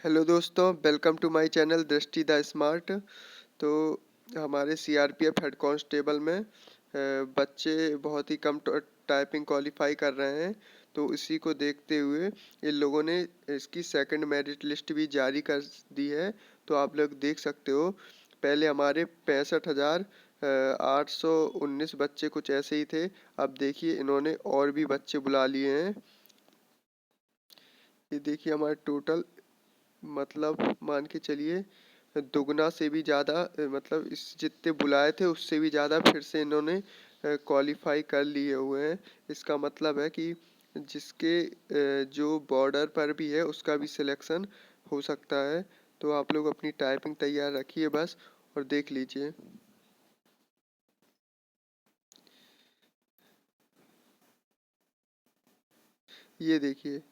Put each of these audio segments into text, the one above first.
Hello दोस्तों, welcome to my channel दृष्टि the smart. तो हमारे सीआरपीएफ हेड कांस्टेबल में बच्चे बहुत ही कम टाइपिंग क्वालिफाई कर रहे हैं। तो इसी को देखते हुए इन लोगों ने इसकी सेकंड मेरिट लिस्ट भी जारी कर दी है। तो आप लोग देख सकते हो, पहले हमारे 65,819 बच्चे कुछ ऐसे ही थे। अब देखिए इन्होंने और भी बच्चे बुला लिए हैं। ये देखिए हमारे टोटल, मतलब मान के चलिए दुगना से भी ज़्यादा, मतलब इस जितने बुलाए थे उससे भी ज़्यादा फिर से इन्होंने क्वालिफाई कर लिए हुए हैं। इसका मतलब है कि जिसके जो बॉर्डर पर भी है उसका भी सिलेक्शन हो सकता है। तो आप लोग अपनी टाइपिंग तैयार रखिए बस, और देख लीजिए। ये देखिए,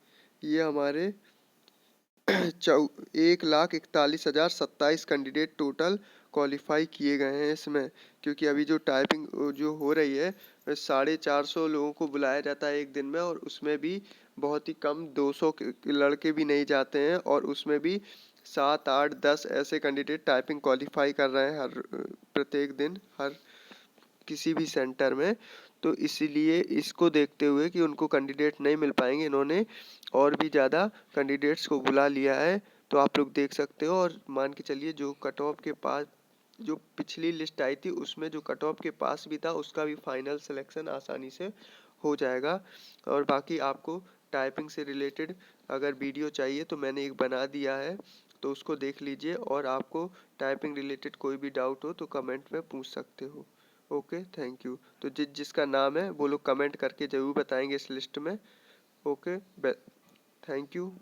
ये हमारे 1,41,27 कैंडिडेट टोटल क्वालिफाई किए गए हैं इसमें। क्योंकि अभी जो टाइपिंग जो हो रही है, 450 लोगों को बुलाया जाता है एक दिन में, और उसमें भी बहुत ही कम 200 लड़के भी नहीं जाते हैं, और उसमें भी 7, 8, 10 ऐसे कैंडिडेट टाइपिंग क्वालिफाई कर रहे हैं हर प्रत्येक दिन, हर किसी भी सेंटर में। तो इसीलिए इसको देखते हुए कि उनको कैंडिडेट नहीं मिल पाएंगे, इन्होंने और भी ज़्यादा कैंडिडेट्स को बुला लिया है। तो आप लोग देख सकते हो, और मान के चलिए जो कट ऑफ के पास जो पिछली लिस्ट आई थी उसमें जो कट ऑफ के पास भी था उसका भी फाइनल सिलेक्शन आसानी से हो जाएगा। और बाकी आपको टाइपिंग से रिलेटेड अगर वीडियो चाहिए तो मैंने एक बना दिया है, तो उसको देख लीजिए। और आपको टाइपिंग रिलेटेड कोई भी डाउट हो तो कमेंट में पूछ सकते हो। Okay, thank you. तो जिसका नाम है वो लोग कमेंट करके ज़रूर बताएंगे इस लिस्ट में। Okay, thank you.